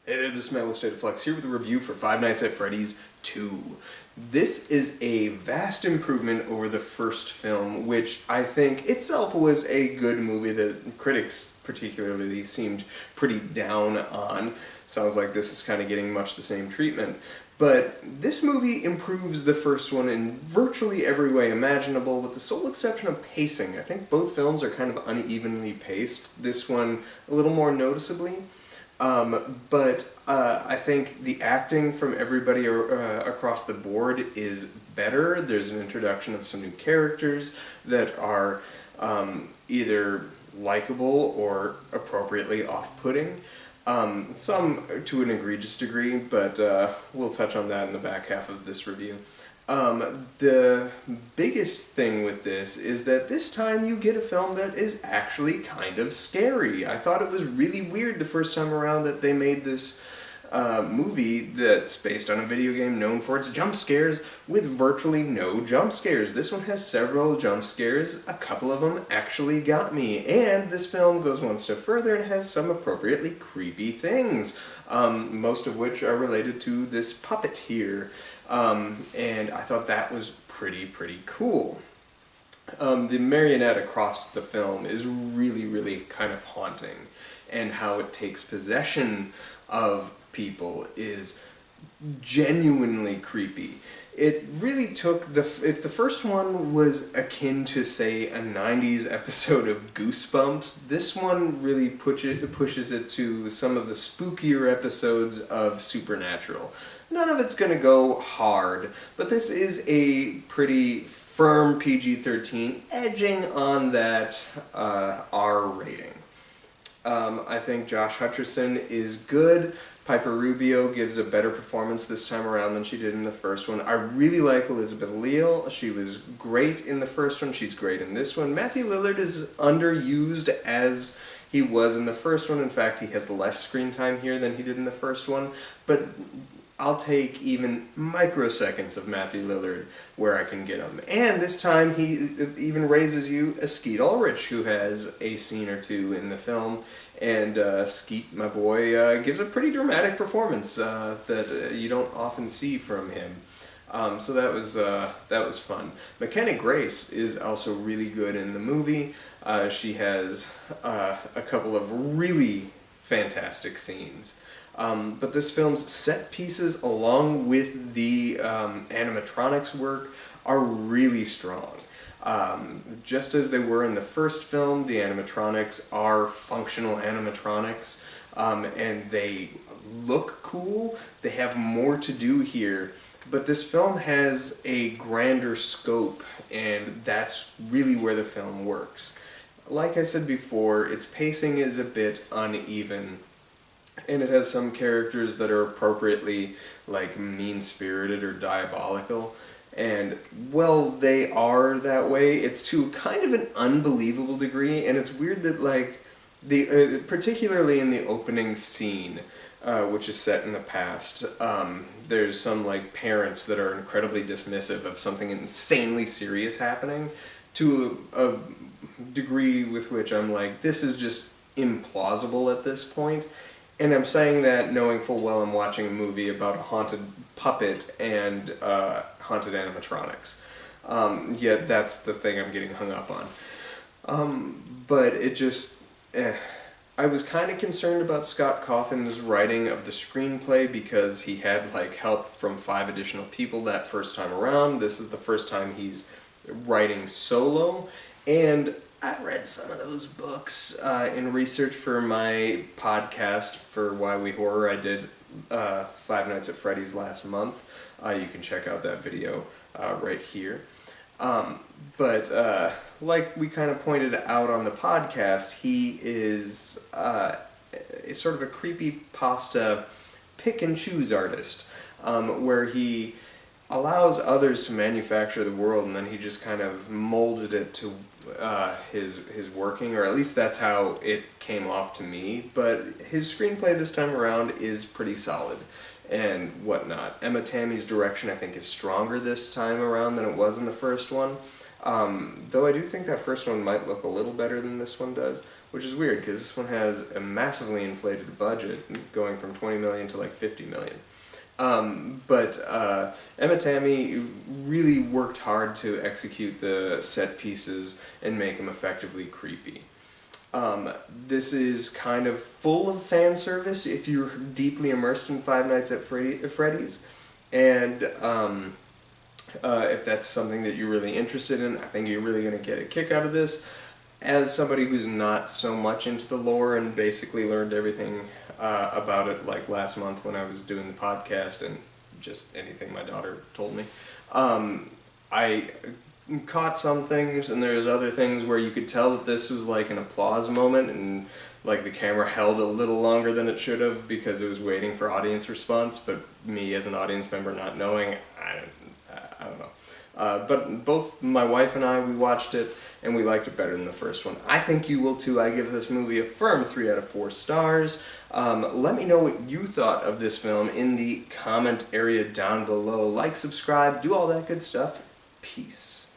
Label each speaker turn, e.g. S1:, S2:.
S1: Hey there, this is Matt with State of Flux here with a review for Five Nights at Freddy's 2. This is a vast improvement over the first film, which I think itself was a good movie that critics particularly seemed pretty down on. Sounds like this is kind of getting much the same treatment. But this movie improves the first one in virtually every way imaginable, with the sole exception of pacing. I think both films are kind of unevenly paced. This one a little more noticeably. But I think the acting from everybody across the board is better. There's an introduction of some new characters that are either likable or appropriately off-putting. Some to an egregious degree, but we'll touch on that in the back half of this review. The biggest thing with this is that this time you get a film that is actually kind of scary. I thought it was really weird the first time around that they made this movie that's based on a video game known for its jump scares with virtually no jump scares. This one has several jump scares. A couple of them actually got me. And this film goes one step further and has some appropriately creepy things, most of which are related to this puppet here. And I thought that was pretty cool. The marionette across the film is really kind of haunting, and how it takes possession of people is genuinely creepy. It really took if the first one was akin to, say, a 90s episode of Goosebumps, this one really pushes it to some of the spookier episodes of Supernatural. None of it's going to go hard, but this is a pretty firm PG-13, edging on that R rating. I think Josh Hutcherson is good. Piper Rubio gives a better performance this time around than she did in the first one. I really like Elizabeth Lail. She was great in the first one. She's great in this one. Matthew Lillard is underused as he was in the first one. In fact, he has less screen time here than he did in the first one. But I'll take even microseconds of Matthew Lillard where I can get him. And this time he even raises you a Skeet Ulrich, who has a scene or two in the film. And Skeet, my boy, gives a pretty dramatic performance that you don't often see from him. So that was fun. McKenna Grace is also really good in the movie. She has a couple of really fantastic scenes. But this film's set pieces, along with the animatronics work, are really strong. Just as they were in the first film, the animatronics are functional animatronics, and they look cool. They have more to do here, but this film has a grander scope, and that's really where the film works. Like I said before, its pacing is a bit uneven, and it has some characters that are appropriately, like, mean-spirited or diabolical. And, well, they are that way. It's to kind of an unbelievable degree, and it's weird that, like, particularly in the opening scene, which is set in the past, there's some, like, parents that are incredibly dismissive of something insanely serious happening, to a degree with which I'm like, this is just implausible at this point. And I'm saying that knowing full well I'm watching a movie about a haunted puppet and haunted animatronics. Yet that's the thing I'm getting hung up on. But it just... I was kind of concerned about Scott Cawthon's writing of the screenplay because he had, like, help from 5 additional people that first time around. This is the first time he's writing solo, and I read some of those books in research for my podcast for Why We Horror. I did Five Nights at Freddy's last month. You can check out that video right here. But like we kind of pointed out on the podcast, he is sort of a creepypasta pick-and-choose artist, where he allows others to manufacture the world, and then he just kind of molded it to his working, or at least that's how it came off to me. But his screenplay this time around is pretty solid and whatnot. Emma Tammy's direction, I think, is stronger this time around than it was in the first one. Though I do think that first one might look a little better than this one does, which is weird because this one has a massively inflated budget, going from 20 million to like 50 million. But Emma Tammi really worked hard to execute the set pieces and make them effectively creepy. This is kind of full of fan service if you're deeply immersed in Five Nights at Freddy's, and if that's something that you're really interested in, I think you're really going to get a kick out of this. As somebody who's not so much into the lore and basically learned everything about it like last month when I was doing the podcast and just anything my daughter told me, I caught some things, and there's other things where you could tell that this was like an applause moment, and like the camera held a little longer than it should have because it was waiting for audience response, but me as an audience member not knowing, I don't know. But both my wife and I, we watched it, and we liked it better than the first one. I think you will too. I give this movie a firm 3 out of 4 stars. Let me know what you thought of this film in the comment area down below. Like, subscribe, do all that good stuff. Peace.